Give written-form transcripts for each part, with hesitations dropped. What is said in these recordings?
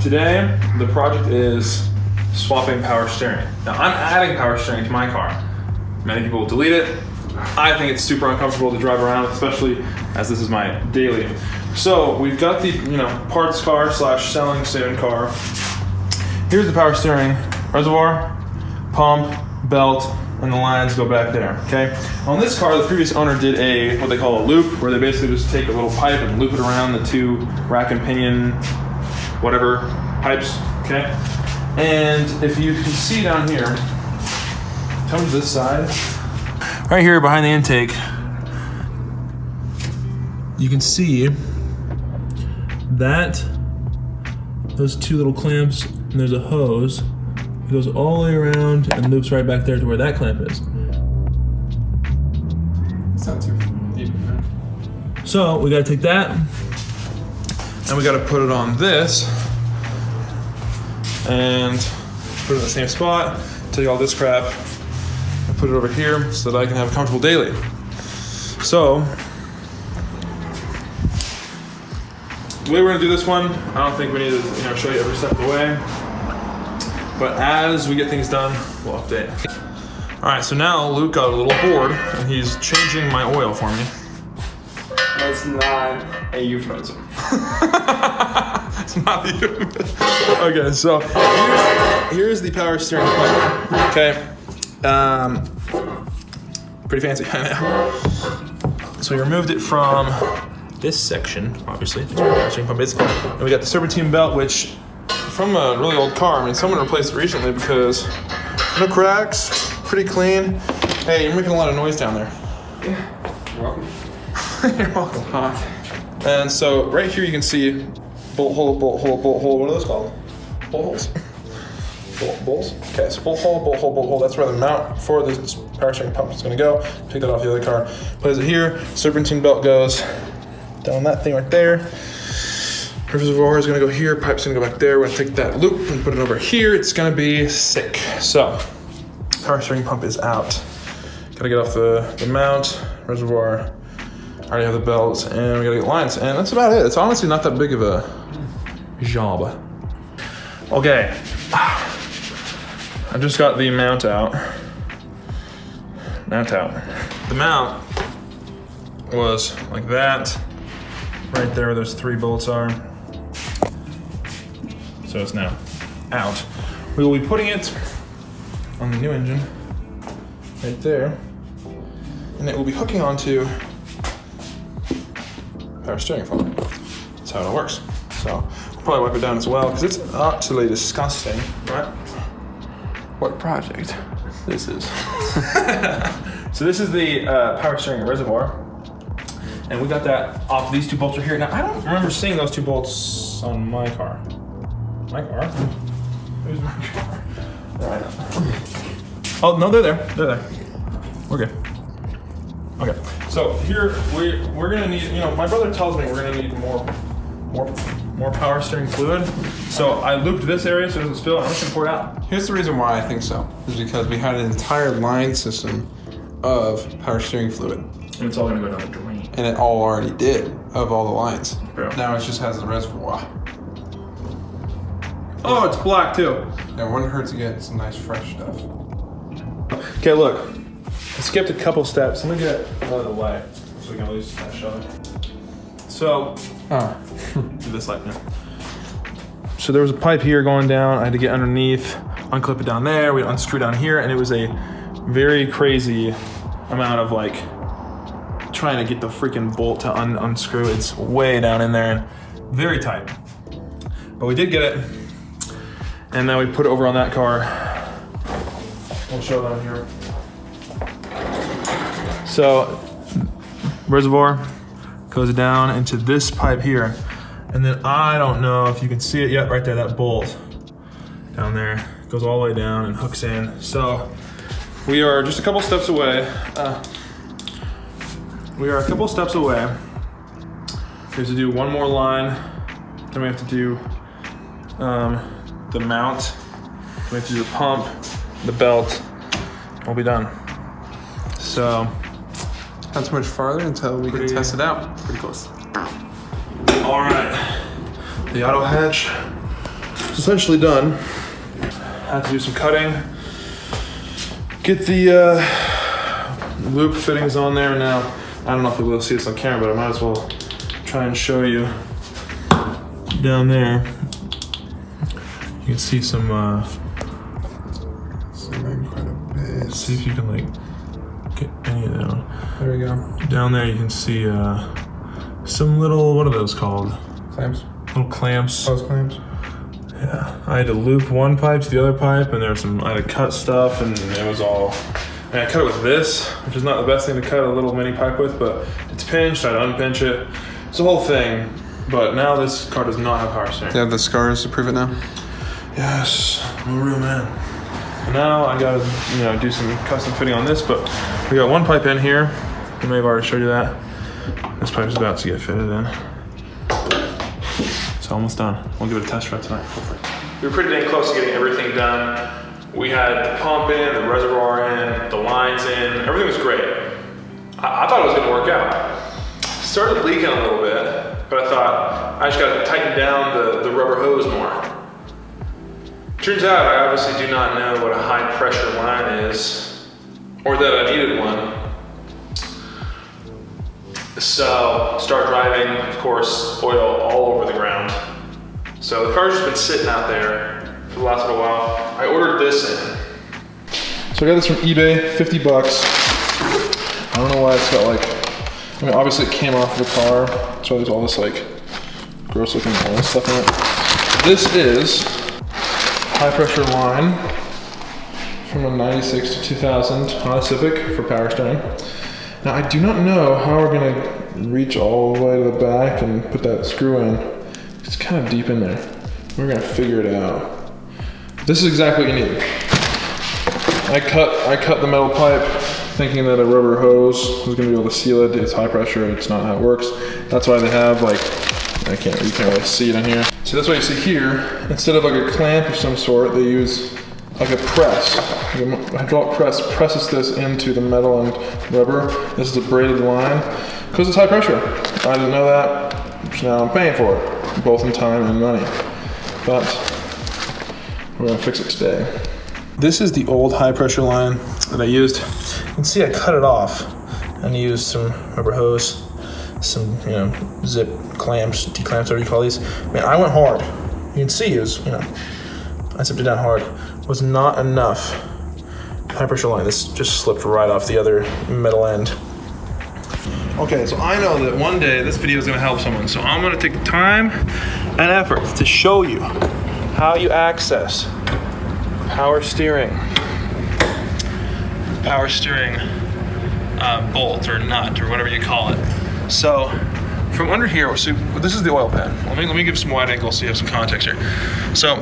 Today, the project is swapping power steering. Now, I'm adding power steering to my car. Many people will delete it. I think it's super uncomfortable to drive around with, especially as this is my daily. So we've got the parts car / selling soon car. Here's the power steering reservoir, pump, belt, and the lines go back there, okay? On this car, the previous owner did what they call a loop, where they basically just take a little pipe and loop it around the two rack and pinion, whatever, pipes, okay? And if you can see down here, come to this side, right here behind the intake, you can see that those two little clamps, and there's a hose. It goes all the way around and loops right back there to where that clamp is. It's not too deep, man. So we gotta take that and we gotta put it on this and put it in the same spot, take all this crap and put it over here so that I can have a comfortable daily. So, the way we're gonna do this one, I don't think we need to show you every step of the way. But as we get things done, we'll update. All right, so now Luke got a little bored and he's changing my oil for me. That's not a euphemism. It's not the euphemism. Okay, so here's the power steering pump. Okay, pretty fancy, I know. So we removed it from this section, obviously. That's where the power steering pump is. And we got the serpentine belt, which from a really old car. I mean, someone replaced it recently because no cracks, pretty clean. Hey, you're making a lot of noise down there. Yeah, you're welcome. You're welcome. And so right here you can see bolt hole, bolt hole, bolt hole. What are those called? Bolt holes? Bolts? Okay, so bolt hole, bolt hole, bolt hole. That's where the mount for this power steering pump is gonna go. Pick that off the other car. Place it here. Serpentine belt goes down that thing right there. Reservoir is gonna go here, pipe's gonna go back there. We're gonna take that loop and put it over here. It's gonna be sick. So, power steering pump is out. Gotta get off the mount, reservoir. I already have the belts, and we gotta get lines, and that's about it. It's honestly not that big of a job. Okay, I just got the mount out. The mount was like that, right there where those 3 bolts are. So it's now out. We will be putting it on the new engine, right there, and it will be hooking onto power steering foam. That's how it works. So we'll probably wipe it down as well because it's absolutely disgusting, right? What project this is. So this is the power steering reservoir, and we got that off these 2 bolts right here. Now I don't remember seeing those 2 bolts on my car. My car? Who's my car? Right. Oh, no, they're there. They're there. We're good. Okay. So here we're gonna need, my brother tells me we're gonna need more power steering fluid. So I looped this area so it doesn't spill. I'm just gonna pour it out. Here's the reason why I think so. Is because we had an entire line system of power steering fluid. And it's all gonna go down the drain. And it all already did, of all the lines. Yeah. Now it just has the reservoir. Oh, it's black too. Now it wouldn't hurt to get some nice fresh stuff. Okay, look. I skipped a couple steps. Let me get out of the way so we can at least show it. So, do this light now. So there was a pipe here going down. I had to get underneath, unclip it down there. We unscrew down here, and it was a very crazy amount of trying to get the freaking bolt to unscrew. It's way down in there and very tight. But we did get it. And then we put it over on that car. We'll show down here. So, reservoir goes down into this pipe here. And then I don't know if you can see it yet, right there, that bolt down there goes all the way down and hooks in. So, we are just a couple steps away. We have to do one more line. Then we have to do the mount. We have to do the pump, the belt. We'll be done. So, Not too much farther until we can test it out. Pretty close. All right, the auto hatch essentially done. Had to do some cutting. Get the loop fittings on there now. I don't know if you'll be able to see this on camera, but I might as well try and show you. Down there, you can see some Zooming quite a bit. see if you can like get any of that. There we go. Down there you can see some little, what are those called? Clamps. Little clamps. Hose clamps. Yeah, I had to loop one pipe to the other pipe, and there was some, I had to cut stuff, and it was all, and I cut it with this, which is not the best thing to cut a little mini pipe with, but it's pinched, I had to unpinch it. It's a whole thing, but now this car does not have power steering. Do you have the scars to prove it now? Yes, I'm a real man. And now I gotta, do some custom fitting on this, but we got one pipe in here. I may have already showed you that. This pipe is about to get fitted in. It's almost done. We'll give it a test drive tonight, hopefully. We were pretty dang close to getting everything done. We had the pump in, the reservoir in, the lines in, everything was great. I thought it was gonna work out. Started leaking a little bit, but I thought I just gotta tighten down the rubber hose more. Turns out I obviously do not know what a high pressure line is, or that I needed one. So, start driving, of course, oil all over the ground. So the car's just been sitting out there for the last little while. I ordered this in. So I got this from eBay, 50 bucks. I don't know why it's got like, obviously it came off the car, so there's all this like gross looking oil stuff in it. This is high pressure line from a 96 to 2000 Honda Civic for power steering. Now I do not know how we're gonna reach all the way to the back and put that screw in. It's kind of deep in there. We're gonna figure it out. This is exactly what you need. I cut the metal pipe thinking that a rubber hose was gonna be able to seal it. It's high pressure, it's not how it works. That's why they have like, you can't really see it in here. So that's why you see here, instead of like a clamp of some sort, they use like a press. The hydraulic press presses this into the metal and rubber. This is a braided line, because it's high pressure. I didn't know that, so now I'm paying for it, both in time and money. But we're gonna fix it today. This is the old high pressure line that I used. You can see I cut it off and used some rubber hose, some zip clamps, T-clamps, whatever you call these. Man, I went hard. You can see it was, I zipped it down hard. Was not enough high pressure line. This just slipped right off the other metal end. Okay, so I know that one day this video is gonna help someone, so I'm gonna take the time and effort to show you how you access power steering bolt or nut or whatever you call it. So from under here, so this is the oil pan. Let me give some wide angle so you have some context here. So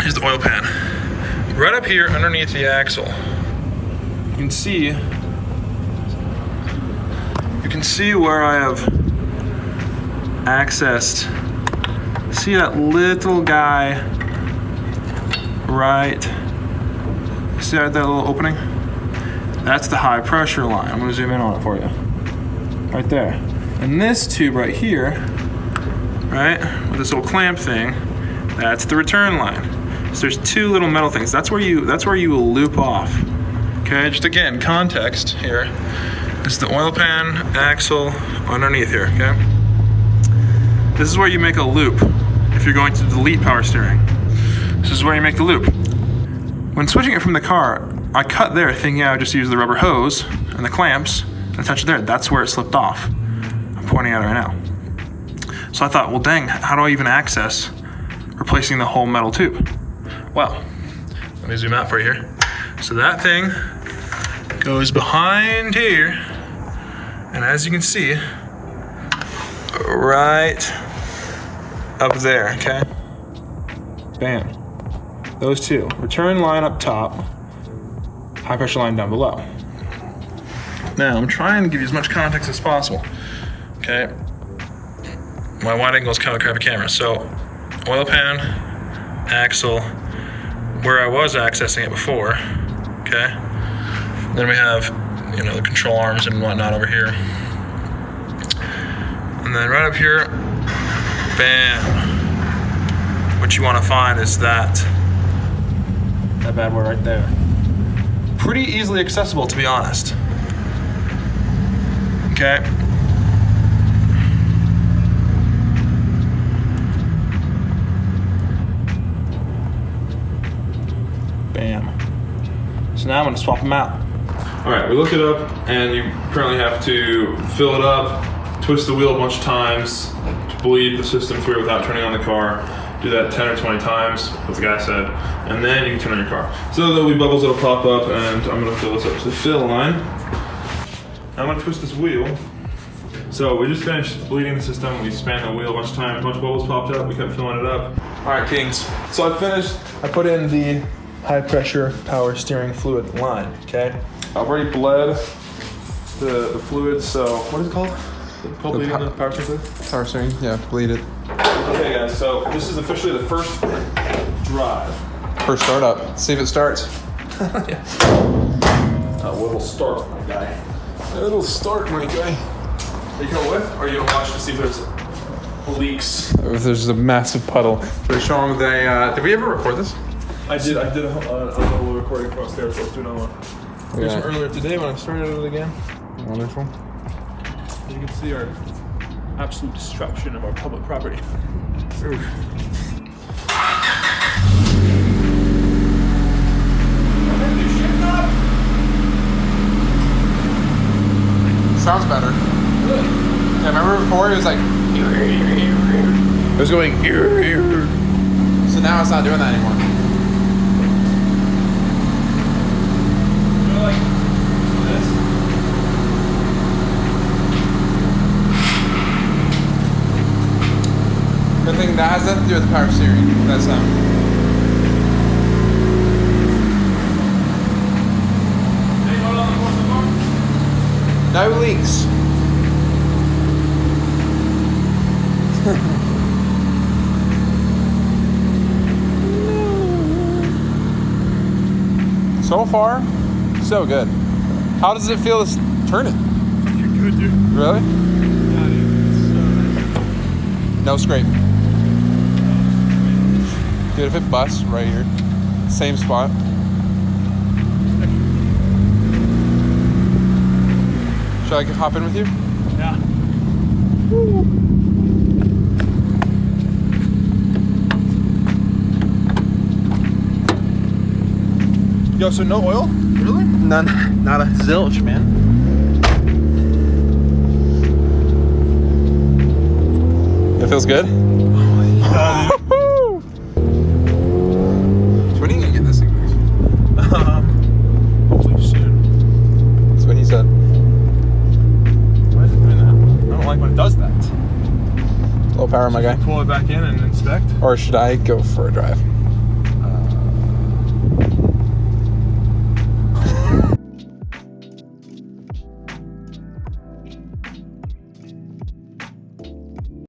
here's the oil pan. Right up here underneath the axle, you can see where I have accessed. See that little guy right? See that little opening? That's the high pressure line. I'm gonna zoom in on it for you. Right there. And this tube right here, right, with this little clamp thing, that's the return line. So there's two little metal things. That's where you will loop off. Okay, just again, context here. This is the oil pan axle underneath here, okay? This is where you make a loop if you're going to delete power steering. This is where you make the loop. When switching it from the car, I cut there thinking I would just use the rubber hose and the clamps and touch it there. That's where it slipped off. I'm pointing at it right now. So I thought, well dang, how do I even access replacing the whole metal tube? Well, let me zoom out for you here. So that thing goes behind here, and as you can see, right up there, okay? Bam. Those two. Return line up top, high pressure line down below. Now, I'm trying to give you as much context as possible, okay? My wide angle is kind of a crappy camera. So, oil pan, axle, where I was accessing it before, okay? Then we have, the control arms and whatnot over here. And then right up here, bam. what you want to find is that bad boy right there. Pretty easily accessible, to be honest. Okay. Bam. So now I'm gonna swap them out. All right, we look it up, and you currently have to fill it up, twist the wheel a bunch of times to bleed the system through without turning on the car. Do that 10 or 20 times, what the guy said, and then you can turn on your car. So there'll be bubbles that'll pop up, and I'm gonna fill this up to the fill line. I'm gonna twist this wheel. So we just finished bleeding the system. We span the wheel a bunch of times, a bunch of bubbles popped up, we kept filling it up. All right, Kings. So I finished, I put in the high pressure power steering fluid line, okay? I've already bled the fluid, so what is it called? Bleeding the power steering fluid? Power steering, yeah, bleed it. Okay guys, so this is officially the first drive. First startup. See if it starts. Yeah. It'll start, my guy. It'll start, my guy. Are you gonna whip, or are you gonna watch to see if there's leaks? If there's a massive puddle. They're showing they, did we ever record this? I did a little recording from upstairs, so let's do another one. Here's from earlier today when I started it again. Wonderful. You can see our absolute destruction of our public property. Sounds better. Really? Yeah, remember before it was like It was going so now it's not doing that anymore. like this. Good thing that has nothing to do with the power steering. That's no leaks. So far, so good. How does it feel to turn it? Fucking good, dude. Really? Yeah, dude. It's so nice. No scrape. Dude, if it busts right here, same spot. Should I hop in with you? Yeah. Yo, so no oil? Really? None. Not a zilch, man. It feels good? Yeah, dude. So when are you gonna get this thing fixed? Hopefully soon. That's what he said. Why is it doing that? I don't like when it does that. Low power, my guy. Pull it back in and inspect. Or should I go for a drive?